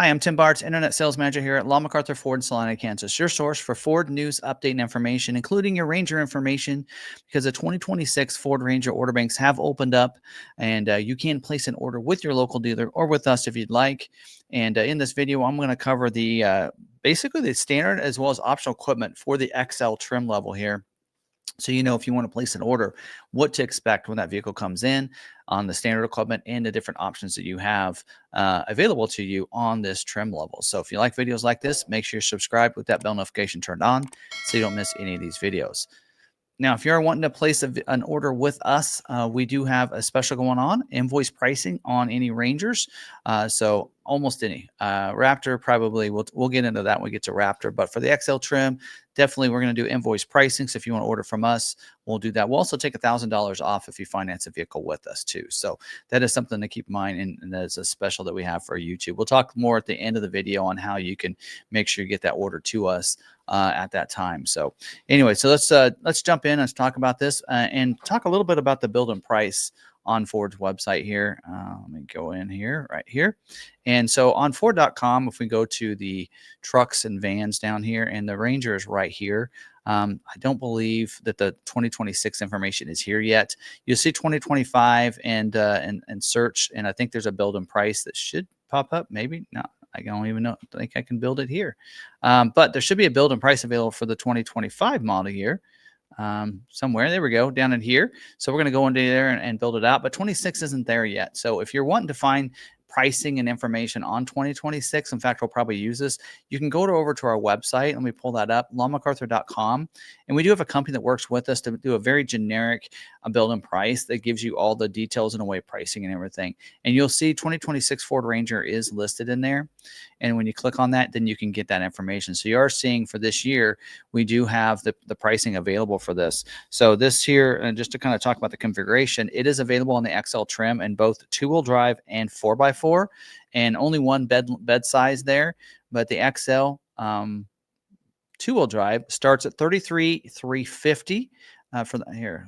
Hi, I'm Tim Bartz, Internet Sales Manager here at McArthur Ford in Salina, Kansas, your source for Ford news, update, and information, including your Ranger information, because the 2026 Ford Ranger order banks have opened up, and you can place an order with your local dealer or with us if you'd like. And in this video, I'm going to cover the basically the standard as well as optional equipment for the XL trim level here. So you know if you want to place an order, what to expect when that vehicle comes in on the standard equipment and the different options that you have available to you on this trim level. So if you like videos like this, make sure you're subscribed with that bell notification turned on so you don't miss any of these videos. Now, if you're wanting to place an order with us, we do have a special going on, invoice pricing on any Rangers. So almost any. Raptor, probably, we'll get into that when we get to Raptor. But for the XL trim, definitely we're going to do invoice pricing. So if you want to order from us, we'll do that. We'll also take $1,000 off if you finance a vehicle with us too. So that is something to keep in mind, and that is a special that we have for YouTube. We'll talk more at the end of the video on how you can make sure you get that order to us at that time. So anyway, so let's jump in and talk about this and talk a little bit about the build and price on Ford's website here. Let me go in here, right here. And so on Ford.com, if we go to the trucks and vans down here, and the Ranger is right here. I don't believe that the 2026 information is here yet. You'll see 2025 and search, and I think there's a build and price that should pop up. Maybe not. I don't even know. I think I can build it here. But there should be a build and price available for the 2025 model year somewhere. There we go, down in here. So we're going to go into there and build it out. But 26 isn't there yet. So if you're wanting to find pricing and information on 2026, in fact, we'll probably use this, you can go over to our website. Let me pull that up, McArthur.com. And we do have a company that works with us to do a very generic build and price that gives you all the details in a way, pricing and everything. And you'll see 2026 Ford Ranger is listed in there. And when you click on that, then you can get that information. So you are seeing for this year, we do have the pricing available for this. So this here, and just to kind of talk about the configuration, it is available on the XL trim in both 2-wheel drive and 4x4, and only one bed size there. But the XL 2-wheel drive starts at $33,350 for the here.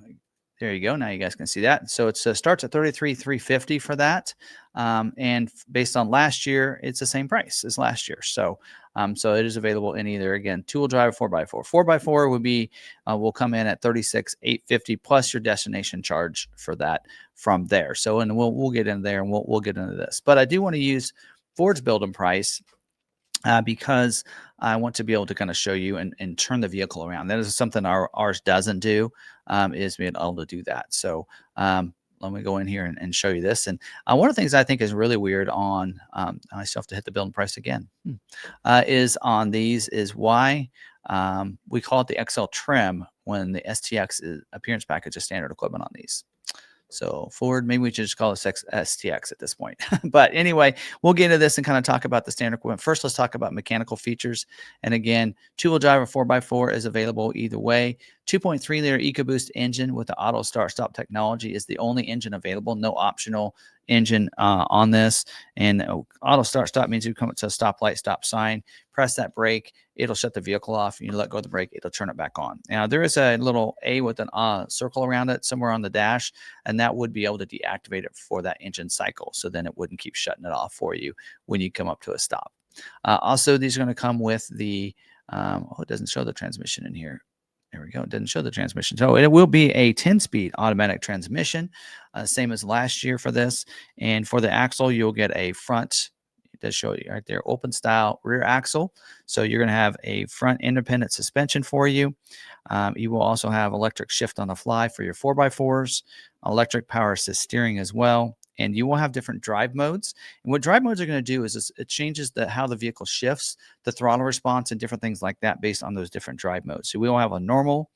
There you go. Now you guys can see that. So it starts at $33,350 for that. And based on last year, it's the same price as last year. So so it is available in either, again, 2-wheel drive or 4x4. 4x4 would be, will come in at $36,850 plus your destination charge for that from there. So, and we'll get in there and we'll get into this. But I do want to use Ford's build and price because I want to be able to kind of show you and turn the vehicle around. That is something ours doesn't do, is being able to do that. So let me go in here and show you this. And one of the things I think is really weird on, I still have to hit the build and price again, is on these is why we call it the XL trim when the STX appearance package is standard equipment on these. So Ford, maybe we should just call it STX at this point. But anyway, we'll get into this and kind of talk about the standard equipment. First, let's talk about mechanical features. And again, 2-wheel drive or 4x4 is available either way. 2.3-liter EcoBoost engine with the auto start-stop technology is the only engine available. No optional engine on this. And auto start-stop means you come to a stoplight, stop sign, press that brake, it'll shut the vehicle off. You let go of the brake, it'll turn it back on. Now, there is a little A with a circle around it somewhere on the dash, and that would be able to deactivate it for that engine cycle. So then it wouldn't keep shutting it off for you when you come up to a stop. Also, these are going to come with the, it doesn't show the transmission in here. There we go. It didn't show the transmission. So it will be a 10-speed automatic transmission, same as last year for this. And for the axle, you'll get a front, it does show you right there, open style rear axle. So you're going to have a front independent suspension for you. You will also have electric shift on the fly for your 4x4s, electric power assist steering as well. And you will have different drive modes. And what drive modes are going to do is it changes how the vehicle shifts, the throttle response, and different things like that based on those different drive modes. So we will have a normal,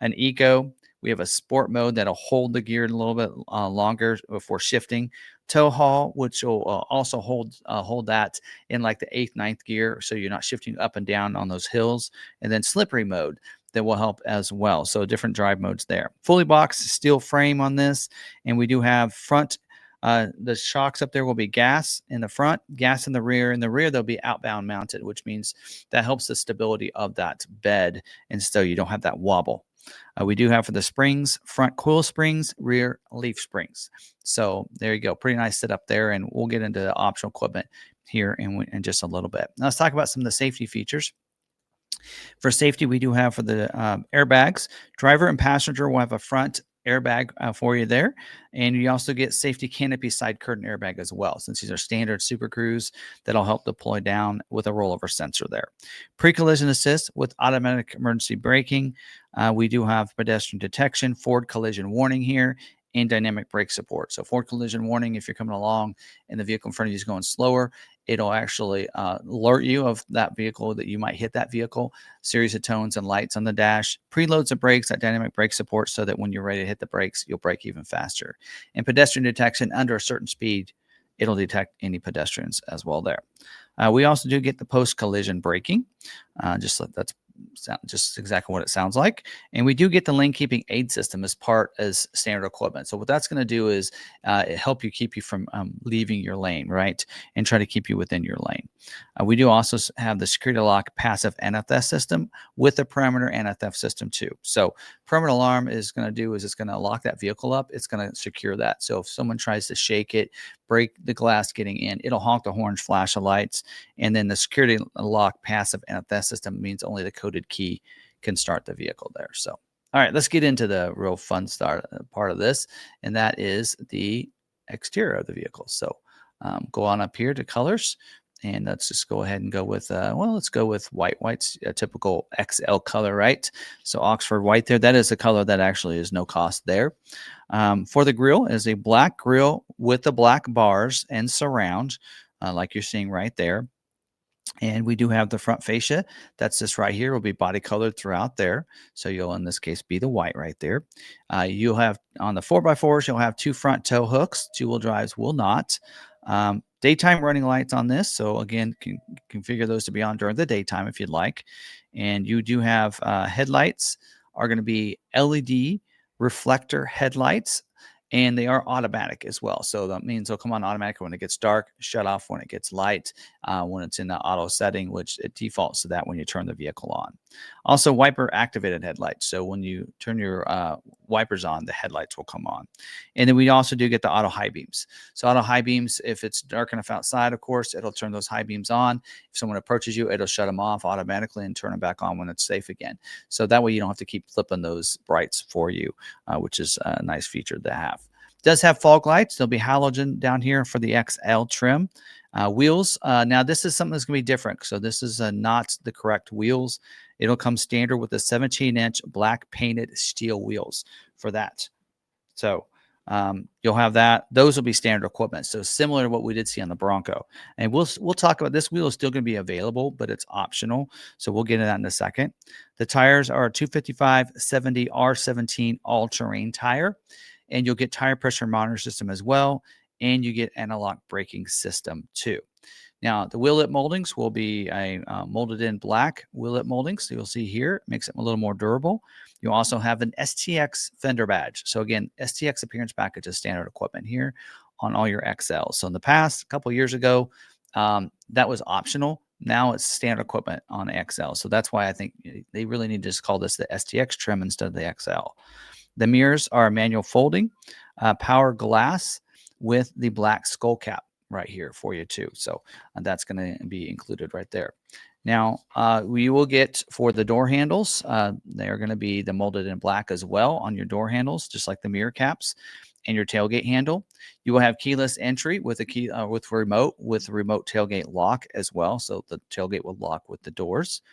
an eco. We have a sport mode that'll hold the gear a little bit longer before shifting. Tow haul, which will also hold that in like the 8th, 9th gear, so you're not shifting up and down on those hills. And then slippery mode that will help as well. So different drive modes there. Fully boxed steel frame on this, and we do have front. The shocks up there will be gas in the front, gas in the rear. In the rear, they'll be outbound mounted, which means that helps the stability of that bed, and so you don't have that wobble. We do have for the springs, front coil springs, rear leaf springs. So there you go. Pretty nice setup there, and we'll get into the optional equipment here in just a little bit. Now let's talk about some of the safety features. For safety, we do have for the airbags, driver and passenger will have a front airbag for you there. And you also get safety canopy side curtain airbag as well, since these are standard Super Cruise that'll help deploy down with a rollover sensor there. Pre-collision assist with automatic emergency braking. We do have pedestrian detection, forward collision warning here, and dynamic brake support. So forward collision warning, if you're coming along and the vehicle in front of you is going slower, it'll actually alert you of that vehicle, that you might hit that vehicle. Series of tones and lights on the dash. Preloads the brakes, that dynamic brake support, so that when you're ready to hit the brakes, you'll brake even faster. And pedestrian detection, under a certain speed, it'll detect any pedestrians as well there. We also do get the post-collision braking. That's just exactly what it sounds like. And we do get the lane keeping aid system as standard equipment. So what that's going to do is help you keep you from leaving your lane, right? And try to keep you within your lane. We do also have the security lock passive anti-theft system with the perimeter anti-theft system too. So perimeter alarm is going to do is it's going to lock that vehicle up. It's going to secure that. So if someone tries to shake it, break the glass getting in, it'll honk the horns, flash the lights. And then the security lock passive anti-theft system means only the coded key can start the vehicle there. So, all right, let's get into the real fun part of this, and that is the exterior of the vehicle. So go on up here to colors, and let's just go ahead and go with, let's go with white. White's a typical XL color, right? So Oxford white there. That is a color that actually is no cost there. For the grille is a black grille with the black bars and surround, like you're seeing right there. And we do have the front fascia. That's this right here. Will be body colored throughout there. So you'll, in this case, be the white right there. You'll have on the 4x4s, you'll have two front tow hooks. Two-wheel drives will not. Daytime running lights on this. So again, can configure those to be on during the daytime if you'd like. And you do have headlights are going to be LED reflector headlights. And they are automatic as well. So that means they'll come on automatic when it gets dark, shut off when it gets light, when it's in the auto setting, which it defaults to that when you turn the vehicle on. Also, wiper activated headlights. So when you turn your wipers on, the headlights will come on. And then we also do get the auto high beams. So auto high beams, if it's dark enough outside, of course, it'll turn those high beams on. If someone approaches you, it'll shut them off automatically and turn them back on when it's safe again. So that way you don't have to keep flipping those brights for you, which is a nice feature to have. It does have fog lights. There'll be halogen down here for the XL trim. Wheels. Now, this is something that's going to be different. So this is not the correct wheels. It'll come standard with the 17-inch black painted steel wheels for that. So you'll have that. Those will be standard equipment. So similar to what we did see on the Bronco. And we'll talk about this wheel is still going to be available, but it's optional. So we'll get into that in a second. The tires are a 255/70 R17 all-terrain tire. And you'll get tire pressure monitor system as well. And you get analog braking system too. Now, the wheel lip moldings will be a molded in black wheel lip molding. So you'll see here, it makes it a little more durable. You also have an STX fender badge. So again, STX appearance package is standard equipment here on all your XLs. So in the past, a couple of years ago, that was optional. Now it's standard equipment on XL. So that's why I think they really need to just call this the STX trim instead of the XL. The mirrors are manual folding, power glass with the black skull cap right here for you too. So that's going to be included right there. Now, we will get for the door handles, they are going to be the molded in black as well on your door handles, just like the mirror caps and your tailgate handle. You will have keyless entry with a key with remote tailgate lock as well. So the tailgate will lock with the doors.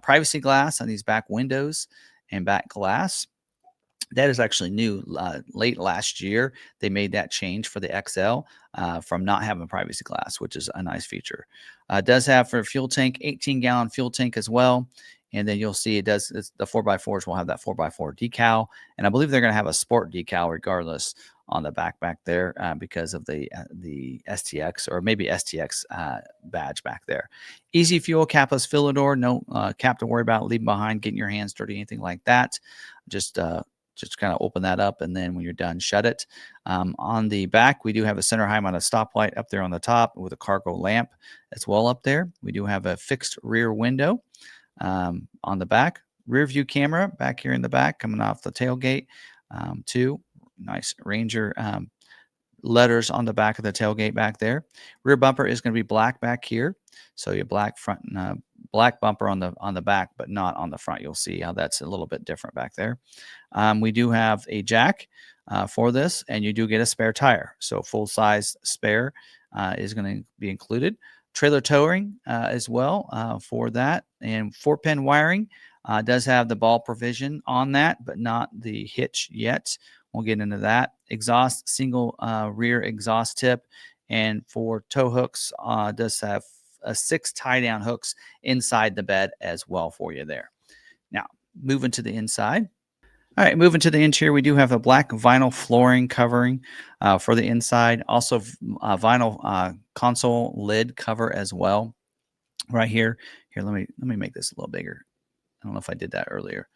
Privacy glass on these back windows and back glass. That is actually new. Late last year, they made that change for the XL from not having privacy glass, which is a nice feature. It does have for a fuel tank, 18-gallon fuel tank as well. And then you'll see the 4x4s will have that 4x4 decal. And I believe they're going to have a sport decal regardless on the back there because of the STX or maybe STX badge back there. Easy fuel, capless filler door. No cap to worry about leaving behind, getting your hands dirty, anything like that. Just kind of open that up, and then when you're done, shut it. On the back, we do have a center high mounted stoplight up there on the top with a cargo lamp as well up there. We do have a fixed rear window on the back. Rear view camera back here in the back coming off the tailgate. Two nice Ranger letters on the back of the tailgate back there. Rear bumper is going to be black back here. So your black front and black bumper on the back, but not on the front. You'll see how that's a little bit different back there. We do have a jack for this, and you do get a spare tire. So full size spare is going to be included. Trailer towing as well for that, and 4-pin wiring does have the ball provision on that, but not the hitch yet. We'll get into that. Exhaust, single rear exhaust tip, and for tow hooks, does have 6 tie-down hooks inside the bed as well for you there. Now, moving to the inside. All right, moving to the interior, we do have a black vinyl flooring covering for the inside. Also, vinyl console lid cover as well. Right here. Here, let me make this a little bigger. I don't know if I did that earlier.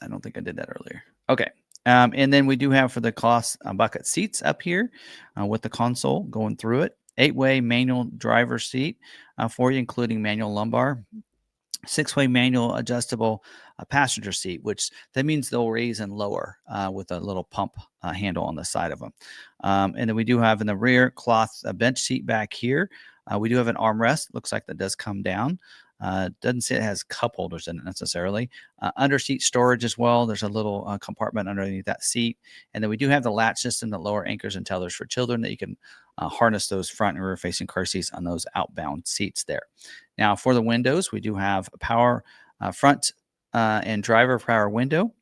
I don't think I did that earlier. Okay. And then we do have for the cloth bucket seats up here with the console going through it. 8-way manual driver seat for you, including manual lumbar. 6-way manual adjustable passenger seat, which that means they'll raise and lower with a little pump handle on the side of them. And then we do have in the rear cloth bench seat back here. We do have an armrest. Looks like that does come down. Doesn't say it has cup holders in it necessarily. Under seat storage as well. There's a little compartment underneath that seat. And then we do have the latch system that lower anchors and tethers for children that you can harness those front and rear facing car seats on those outbound seats there. Now for the windows, we do have a power front and driver power window.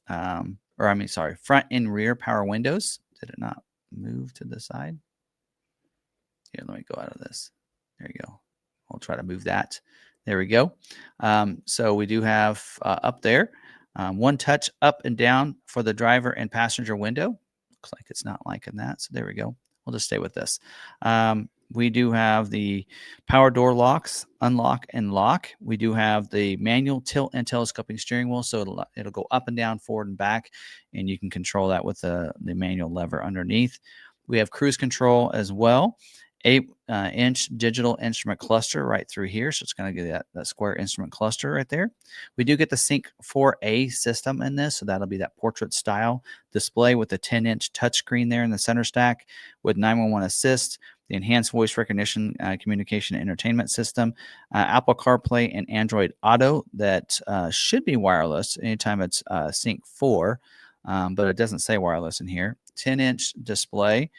Front and rear power windows. Did it not move to the side? Here, let me go out of this. There you go. I'll try to move that. There we go. So we do have up there one touch up and down for the driver and passenger window. Looks like it's not liking that. So there we go. We'll just stay with this. We do have the power door locks, unlock and lock. We do have the manual tilt and telescoping steering wheel. So it'll go up and down, forward and back, and you can control that with the manual lever underneath. We have cruise control as well. 8-inch digital instrument cluster right through here. So it's going to get that square instrument cluster right there. We do get the Sync 4A system in this. So that'll be that portrait style display with the 10-inch touchscreen there in the center stack with 911 assist, the enhanced voice recognition, communication and entertainment system, Apple CarPlay and Android Auto that should be wireless anytime it's Sync 4, but it doesn't say wireless in here. 10-inch display.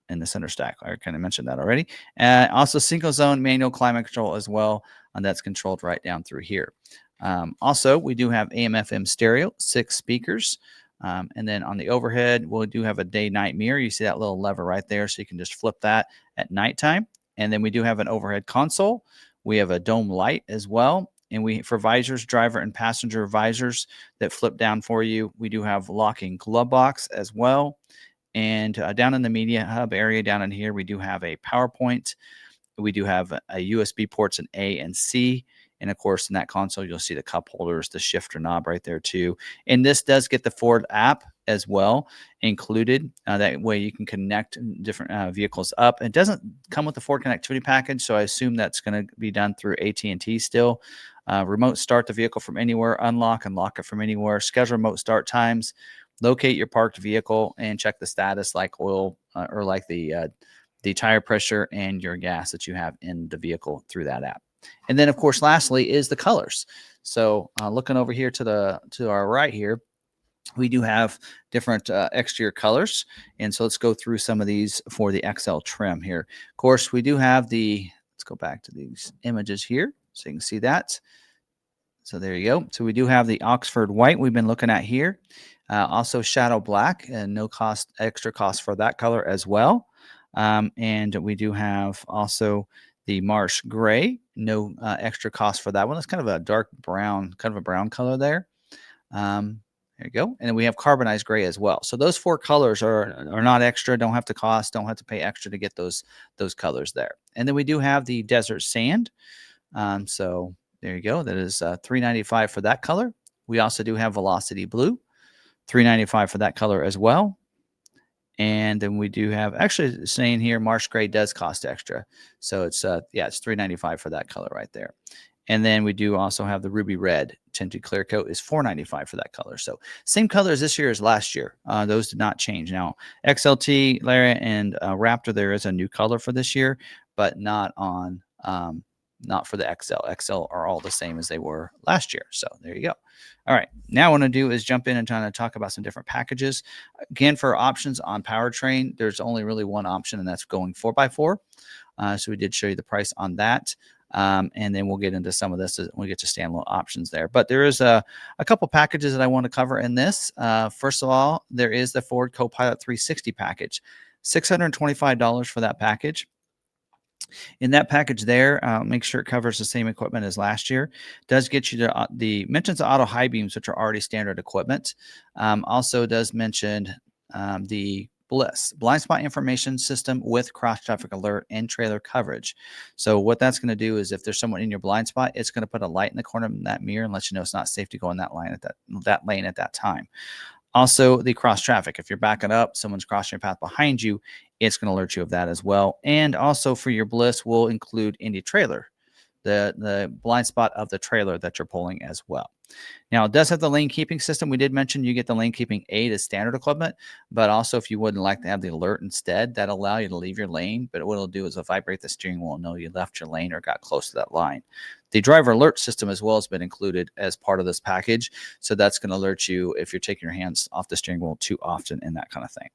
In the center stack. I kind of mentioned that already. Also single zone manual climate control as well. And that's controlled right down through here. Also, we do have AM/FM stereo, 6 speakers. And then on the overhead, we do have a day-night mirror. You see that little lever right there. So you can just flip that at nighttime. And then we do have an overhead console. We have a dome light as well. And for visors, driver and passenger visors that flip down for you. We do have locking glove box as well. And down in the media hub area down in here, we do have a PowerPoint. We do have a USB ports in A and C. And of course, in that console, you'll see the cup holders, the shifter knob right there too. And this does get the Ford app as well included. That way you can connect different vehicles up. It doesn't come with the Ford connectivity package, so I assume that's going to be done through AT&T still. Remote start the vehicle from anywhere, unlock and lock it from anywhere, schedule remote start times, locate your parked vehicle, and check the status like oil or like the tire pressure and your gas that you have in the vehicle through that app. And then, of course, lastly is the colors. So looking over here to our right here, we do have different exterior colors. And so let's go through some of these for the XL trim here. Of course, we do have let's go back to these images here so you can see that. So there you go. So we do have the Oxford white we've been looking at here. Also shadow black, and no extra cost for that color as well. And we do have also the marsh gray, no extra cost for that one. That's kind of a dark brown, kind of a brown color there. There you go. And then we have carbonized gray as well. So those 4 colors are not extra, don't have to cost, don't have to pay extra to get those colors there. And then we do have the desert sand. So there you go. That is $395 for that color. We also do have velocity blue, $395 for that color as well. And then we do have, actually saying here, marsh gray does cost extra. So it's $395 for that color right there. And then we do also have the ruby red tinted clear coat is $495 for that color. So same colors this year as last year. Those did not change. Now XLT, Lariat, and Raptor, there is a new color for this year, but not on not for the XL. XL are all the same as they were last year. So there you go. All right. Now what I want to do is jump in and try to talk about some different packages. Again, for options on powertrain, there's only really one option, and that's going 4x4. So we did show you the price on that. And then we'll get into some of this when we get to standalone options there. But there is a couple packages that I want to cover in this. First of all, there is the Ford Copilot 360 package, $625 for that package. In that package there, make sure it covers the same equipment as last year. Does get you to mentions the auto high beams, which are already standard equipment. Also does mention the Bliss blind spot information system with cross traffic alert and trailer coverage. So what that's going to do is if there's someone in your blind spot, it's going to put a light in the corner of that mirror and let you know it's not safe to go in that line at that lane at that time. Also, the cross traffic. If you're backing up, someone's crossing your path behind you, it's going to alert you of that as well. And also for your Bliss, we'll include any trailer, the blind spot of the trailer that you're pulling as well. Now, it does have the lane keeping system. We did mention you get the lane keeping aid as standard equipment, but also if you wouldn't like to have the alert instead, that'll allow you to leave your lane. But what it'll do is it'll vibrate the steering wheel and know you left your lane or got close to that line. The driver alert system as well has been included as part of this package. So that's going to alert you if you're taking your hands off the steering wheel too often and that kind of thing.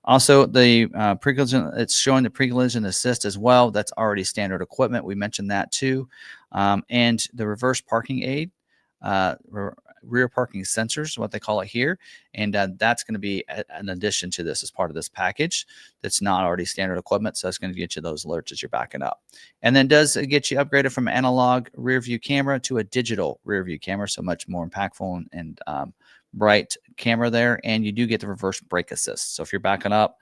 Also, the pre-collision, it's showing the pre-collision assist as well. That's already standard equipment. We mentioned that too. And the reverse parking aid. Rear parking sensors, what they call it here, and that's going to be an addition to this as part of this package that's not already standard equipment, so that's going to get you those alerts as you're backing up. And then does get you upgraded from analog rear view camera to a digital rear view camera, so much more impactful and bright camera there. And you do get the reverse brake assist, so if you're backing up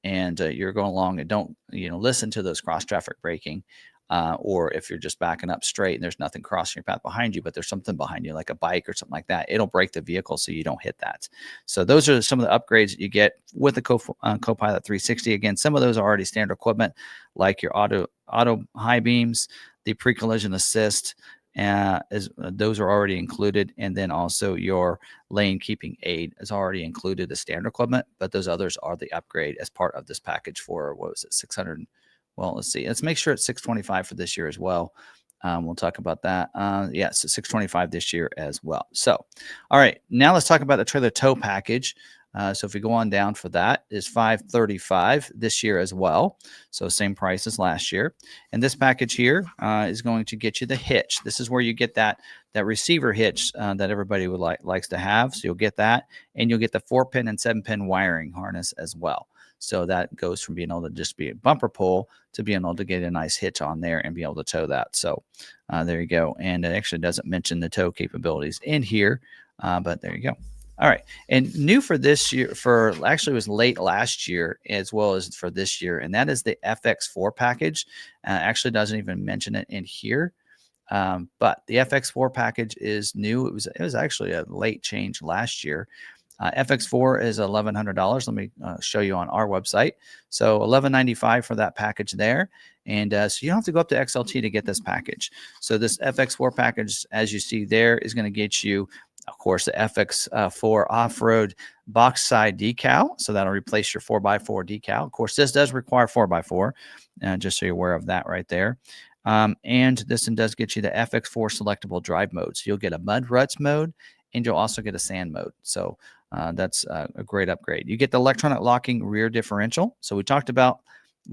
and you're going along and don't listen to those cross traffic braking, or if you're just backing up straight and there's nothing crossing your path behind you, but there's something behind you like a bike or something like that, it'll brake the vehicle so you don't hit that. So those are some of the upgrades that you get with the Copilot 360. Again, some of those are already standard equipment, like your auto high beams, the pre-collision assist, those are already included, and then also your lane keeping aid is already included as standard equipment, but those others are the upgrade as part of this package for, what was it, 600. Well, let's see. Let's make sure it's 625 for this year as well. We'll talk about that. Yeah, so 625 this year as well. So, all right, now let's talk about the trailer tow package. So if we go on down for that, is $535 this year as well. So same price as last year. And this package here is going to get you the hitch. This is where you get that receiver hitch that everybody likes to have. So you'll get that, and you'll get the 4-pin and 7-pin wiring harness as well. So that goes from being able to just be a bumper pull to being able to get a nice hitch on there and be able to tow that. So there you go. And it actually doesn't mention the tow capabilities in here, but there you go. All right. And new for this year, actually it was late last year as well as for this year, and that is the FX4 package. Actually doesn't even mention it in here. But the FX4 package is new. It was actually a late change last year. FX4 is $1,100. Let me show you on our website. So $1,195 for that package there. And so you don't have to go up to XLT to get this package. So this FX4 package, as you see there, is going to get you, of course, the FX4 Off-Road box side decal. So that'll replace your 4x4 decal. Of course, this does require 4x4, just so you're aware of that right there. And this one does get you the FX4 selectable drive mode. So you'll get a mud ruts mode, and you'll also get a sand mode. So that's a great upgrade. You get the electronic locking rear differential. So we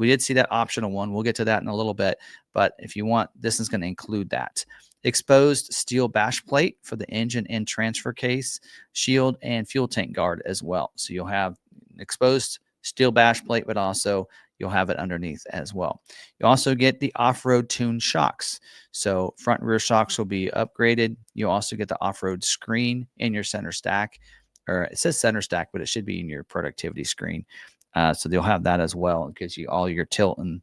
did see that optional one. We'll get to that in a little bit. But if you want, this is going to include that. Exposed steel bash plate for the engine and transfer case, shield, and fuel tank guard as well. So you'll have exposed steel bash plate, but also you'll have it underneath as well. You also get the off-road tune shocks. So front and rear shocks will be upgraded. You'll also get the off-road screen in your center stack, or it says center stack, but it should be in your productivity screen. So they'll have that as well. It gives you all your tilt and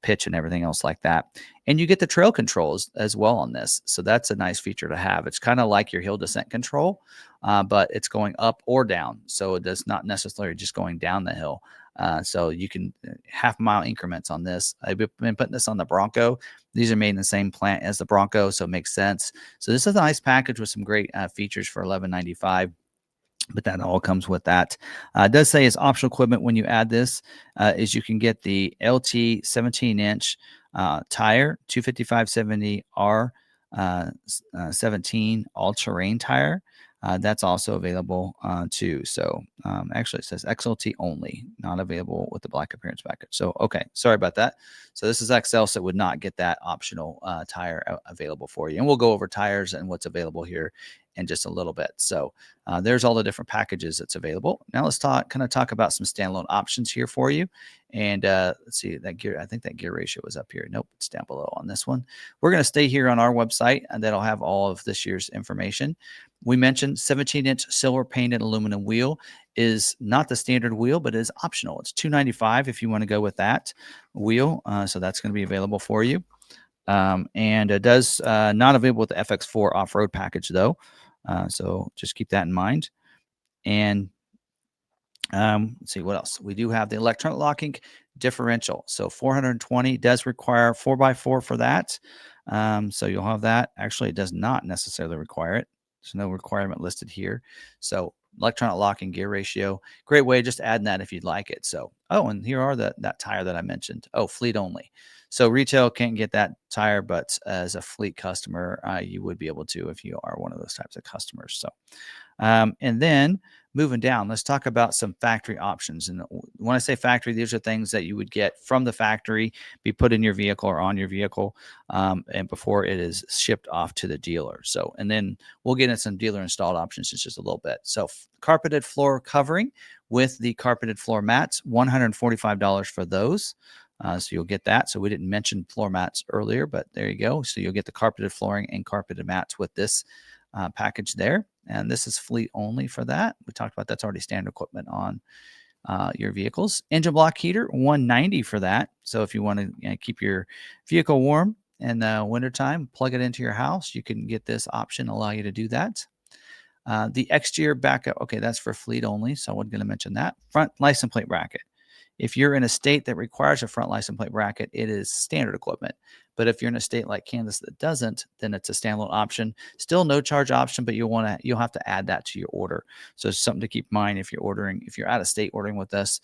pitch and everything else like that. And you get the trail controls as well on this. So that's a nice feature to have. It's kind of like your hill descent control, but it's going up or down. So it does not necessarily just going down the hill. So you can half-mile increments on this. I've been putting this on the Bronco. These are made in the same plant as the Bronco, so it makes sense. So this is a nice package with some great features for $11.95. But that all comes with that. It does say it's optional equipment when you add this is you can get the LT 17-inch tire, 255/70R 17 all-terrain tire. That's also available too. So actually, it says XLT only, not available with the black appearance package. So okay, sorry about that. So this is XL, so it would not get that optional tire available for you. And we'll go over tires and what's available here in just a little bit. So there's all the different packages that's available. Now let's talk about some standalone options here for you. And let's see that gear. I think that gear ratio is up here. Nope, it's down below on this one. We're going to stay here on our website, and that'll have all of this year's information. We mentioned 17-inch silver painted aluminum wheel is not the standard wheel, but is optional. It's $295 if you want to go with that wheel. So that's going to be available for you. And it does not available with the FX4 Off-Road Package, though. So just keep that in mind. And let's see what else. We do have the electronic locking differential. So 420 does require 4x4 for that. So you'll have that. Actually, it does not necessarily require it. There's no requirement listed here. So electronic locking gear ratio, great way just adding that if you'd like it. So, oh, and here are that tire that I mentioned. Oh, fleet only. So retail can't get that tire, but as a fleet customer, you would be able to if you are one of those types of customers. So, and then moving down, let's talk about some factory options. And when I say factory, these are things that you would get from the factory, be put in your vehicle or on your vehicle, and before it is shipped off to the dealer. So, and then we'll get into some dealer installed options in just a little bit. So, carpeted floor covering with the carpeted floor mats, $145 for those. So you'll get that. So we didn't mention floor mats earlier, but there you go. So you'll get the carpeted flooring and carpeted mats with this package there. And this is fleet only for that. We talked about that's already standard equipment on your vehicles. Engine block heater, $190 for that. So if you want to keep your vehicle warm in the wintertime, plug it into your house, you can get this option, allow you to do that. The exterior backup, okay, that's for fleet only. So I wasn't going to mention that. Front license plate bracket. If you're in a state that requires a front license plate bracket, it is standard equipment. But if you're in a state like Kansas that doesn't, then it's a standalone option. Still no charge option, but you'll have to add that to your order. So it's something to keep in mind if you're out of state ordering with us.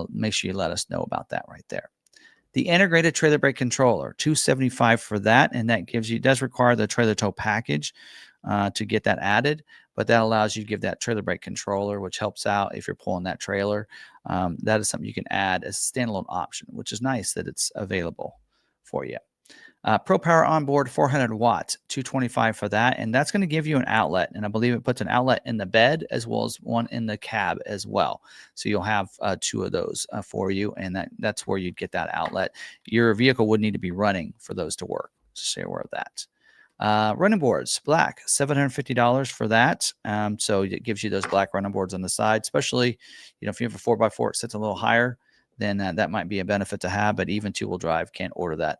Make sure you let us know about that right there. The integrated trailer brake controller, $275 for that, and that does require the trailer tow package to get that added, but that allows you to give that trailer brake controller, which helps out if you're pulling that trailer. That is something you can add as a standalone option, which is nice that it's available for you. Pro Power Onboard 400 watts, $225 for that, and that's going to give you an outlet, and I believe it puts an outlet in the bed as well as one in the cab as well. So you'll have two of those for you, and that's where you'd get that outlet. Your vehicle would need to be running for those to work. Just stay aware of that. Running boards, black, $750 for that. So it gives you those black running boards on the side, especially if you have a 4x4, it sits a little higher, then that might be a benefit to have, but even two-wheel drive can't order that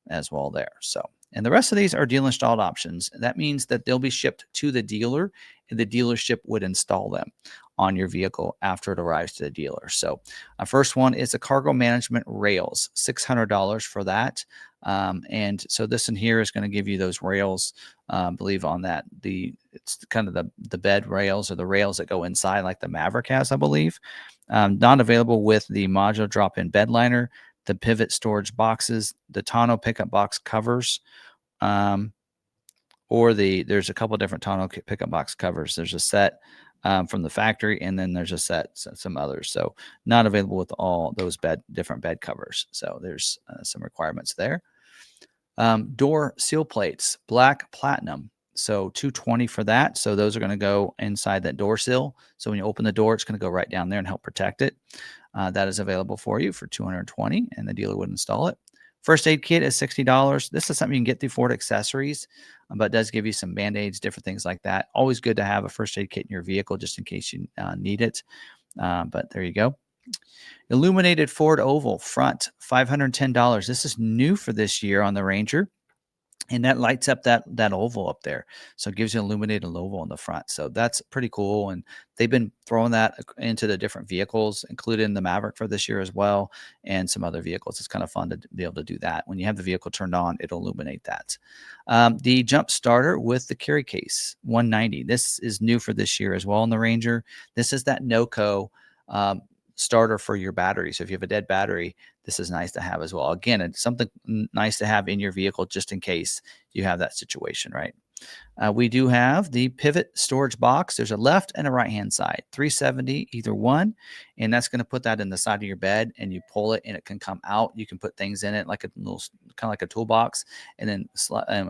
as well there. So, and the rest of these are dealer installed options. That means that they'll be shipped to the dealer and the dealership would install them on your vehicle after it arrives to the dealer. So first one is the cargo management rails, $600 for that. And so this in here is going to give you those rails, I believe on that, it's kind of the bed rails or the rails that go inside like the Maverick has, I believe. Not available with the modular drop-in bed liner, the pivot storage boxes, the tonneau pickup box covers, there's a couple different tonneau pickup box covers. There's a set from the factory, and then there's a set, some others. So not available with all those different bed covers. So there's some requirements there. Door seal plates, black platinum. So $220 for that. So those are going to go inside that door sill. So when you open the door, it's going to go right down there and help protect it. That is available for you for $220, and the dealer would install it. First aid kit is $60. This is something you can get through Ford Accessories, but it does give you some Band-Aids, different things like that. Always good to have a first aid kit in your vehicle just in case you need it. But there you go. Illuminated Ford Oval front, $510. This is new for this year on the Ranger. and that lights up that oval up there, so it gives you an illuminated oval on the front. So that's pretty cool, and they've been throwing that into the different vehicles, including the Maverick for this year as well, and some other vehicles. It's kind of fun to be able to do that. When you have the vehicle turned on, it'll illuminate that. The jump starter with the carry case, 190. This is new for this year as well in the Ranger. This is that NOCO starter for your battery. So if you have a dead battery, this is nice to have as well. Again, it's something nice to have in your vehicle just in case you have that situation, right? We do have the pivot storage box. There's a left and a right-hand side, 370 either one, and that's going to put that in the side of your bed, and you pull it, and it can come out. You can put things in it like a little, kind of like a toolbox, and then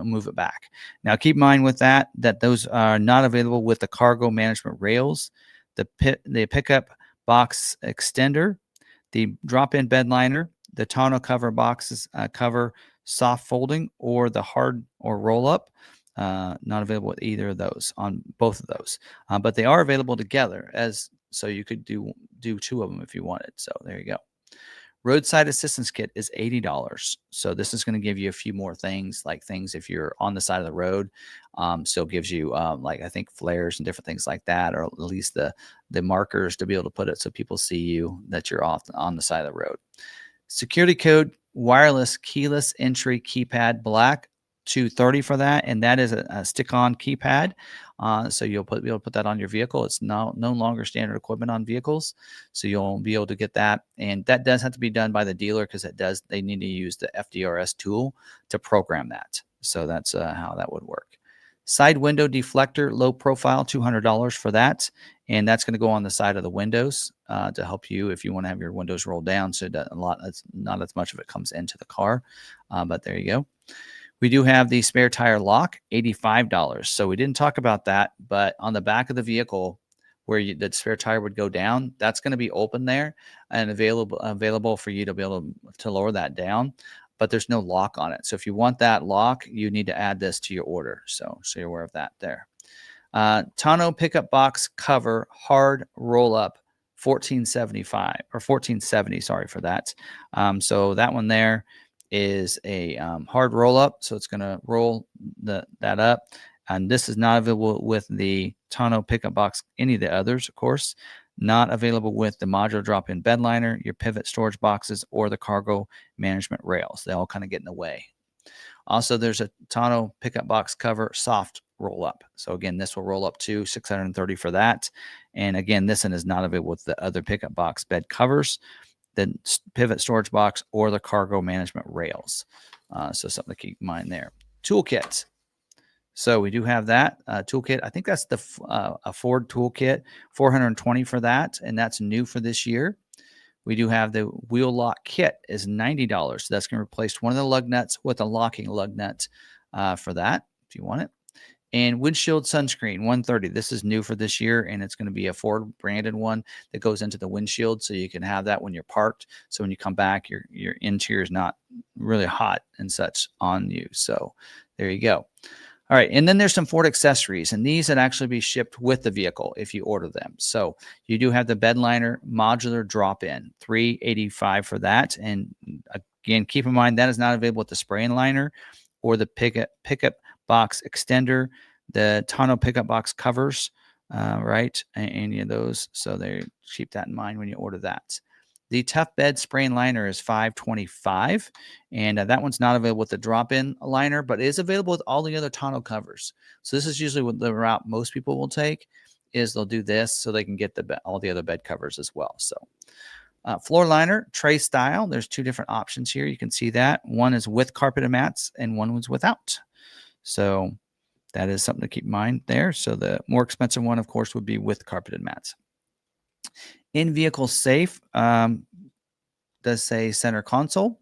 move it back. Now, keep in mind with that those are not available with the cargo management rails, the pickup box extender, the drop-in bed liner, the tonneau cover boxes cover soft folding, or the hard or roll-up. Not available with either of those, on both of those, but they are available together, so you could do two of them if you wanted. So there you go. Roadside assistance kit is $80. So this is going to give you a few more things, like things if you're on the side of the road. So it gives you like, I think, flares and different things like that, or at least the markers to be able to put it so people see you that you're off on the side of the road. Security code wireless keyless entry keypad black, 230 for that, and that is a stick-on keypad. So you'll be able to put that on your vehicle. It's no longer standard equipment on vehicles, so you'll be able to get that. And that does have to be done by the dealer, because they need to use the FDRS tool to program that. So that's how that would work. Side window deflector, low profile, $200 for that, and that's going to go on the side of the windows to help you if you want to have your windows rolled down, so that not as much of it comes into the car. But there you go. We do have the spare tire lock, $85. So we didn't talk about that, but on the back of the vehicle where the spare tire would go down, that's going to be open there and available for you to be able to lower that down, but there's no lock on it. So if you want that lock, you need to add this to your order. So you're aware of that there. Tonneau pickup box cover, hard roll up, $14.75 or $14.70. Sorry for that. So that one there is a hard roll up, so it's going to roll that up. And this is not available with the tonneau pickup box, any of the others, of course. Not available with the modular drop-in bed liner, your pivot storage boxes, or the cargo management rails. They all kind of get in the way. Also, there's a tonneau pickup box cover soft roll up. So again, this will roll up to $630 for that. And again, this one is not available with the other pickup box bed covers, the pivot storage box, or the cargo management rails. So something to keep in mind there. Toolkit. So we do have that toolkit. I think that's a Ford toolkit, $420 for that, and that's new for this year. We do have the wheel lock kit is $90. So that's going to replace one of the lug nuts with a locking lug nut for that, if you want it. And windshield sunscreen, $130. This is new for this year, and it's going to be a Ford branded one that goes into the windshield, so you can have that when you're parked. So when you come back, your interior is not really hot and such on you. So there you go. All right, and then there's some Ford accessories, and these would actually be shipped with the vehicle if you order them. So you do have the bed liner modular drop-in, $385 for that. And again, keep in mind that is not available with the spray-in liner or the pickup box extender, the tonneau pickup box covers, right? Any of those. So keep that in mind when you order that. The Tough Bed spray and liner is $525, and that one's not available with the drop-in liner, but is available with all the other tonneau covers. So this is usually what the route most people will take, is they'll do this so they can get all the other bed covers as well. So floor liner, tray style. There's two different options here. You can see that. One is with carpeted mats, and one was without. So that is something to keep in mind there. So the more expensive one, of course, would be with carpeted mats. In-vehicle safe does say center console.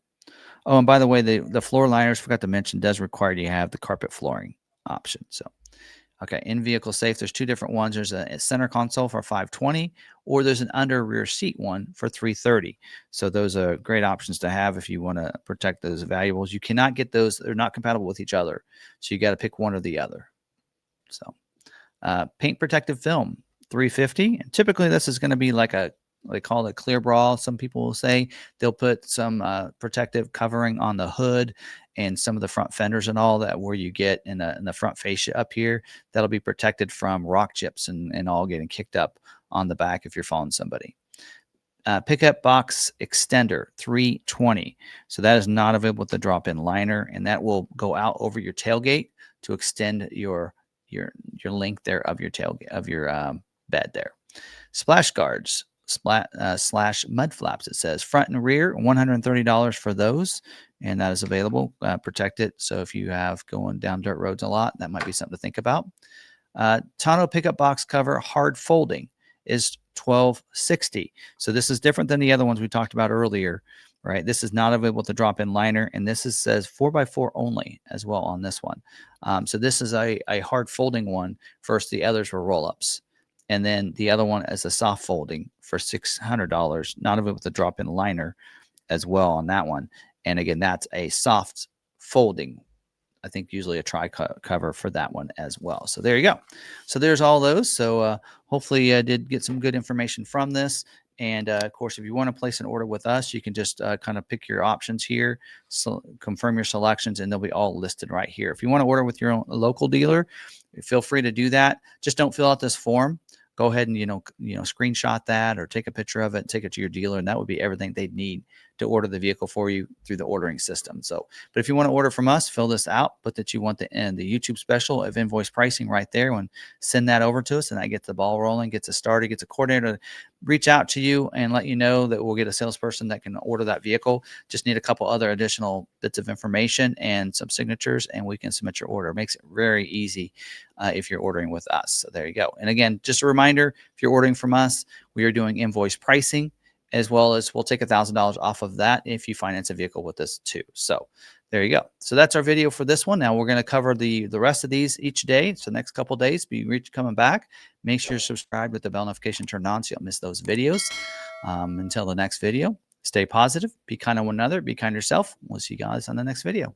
Oh, and by the way, the floor liners, forgot to mention, does require you to have the carpet flooring option. So, okay, in-vehicle safe, there's two different ones. There's a center console for $520, or there's an under rear seat one for $330. So those are great options to have if you want to protect those valuables. You cannot get those; they're not compatible with each other. So you got to pick one or the other. So, paint protective film, $350. And typically, this is going to be like they call it clear bra. Some people will say they'll put some protective covering on the hood and some of the front fenders and all that, where you get in the front fascia up here, that'll be protected from rock chips and all getting kicked up on the back if you're following somebody. Pickup box extender 320. So that is not available with the drop-in liner, and that will go out over your tailgate to extend your length there of your tailgate of your bed there. Splash guards slash mud flaps. It says front and rear, $130 for those, and that is available. Protect it. So if you have going down dirt roads a lot, that might be something to think about. Tonneau pickup box cover hard folding is $12.60. So this is different than the other ones we talked about earlier, right? This is not available with the drop-in liner, and this says 4x4 only as well on this one. So this is a hard folding one. First, the others were roll-ups, and then the other one is a soft folding for $600, not available with the drop-in liner as well on that one. And again, that's a soft folding. I think usually a tri cover for that one as well. So there you go. So there's all those. So hopefully I did get some good information from this. And of course, if you want to place an order with us, you can just kind of pick your options here, so confirm your selections, and they'll be all listed right here. If you want to order with your own local dealer, feel free to do that. Just don't fill out this form. Go ahead and screenshot that or take a picture of it, take it to your dealer, and that would be everything they'd need to order the vehicle for you through the ordering system. So, but if you want to order from us, fill this out, put that you want the YouTube special of invoice pricing right there, and send that over to us, and that gets the ball rolling, gets it started, gets a coordinator to reach out to you and let you know that we'll get a salesperson that can order that vehicle. Just need a couple other additional bits of information and some signatures, and we can submit your order. It makes it very easy if you're ordering with us. So there you go. And again, just a reminder, if you're ordering from us, we are doing invoice pricing, as well as we'll take $1,000 off of that if you finance a vehicle with us too. So there you go. So that's our video for this one. Now we're going to cover the rest of these each day. So next couple days, be coming back. Make sure you're subscribed with the bell notification turned on so you don't miss those videos. Until the next video, stay positive, be kind to one another, be kind to yourself. We'll see you guys on the next video.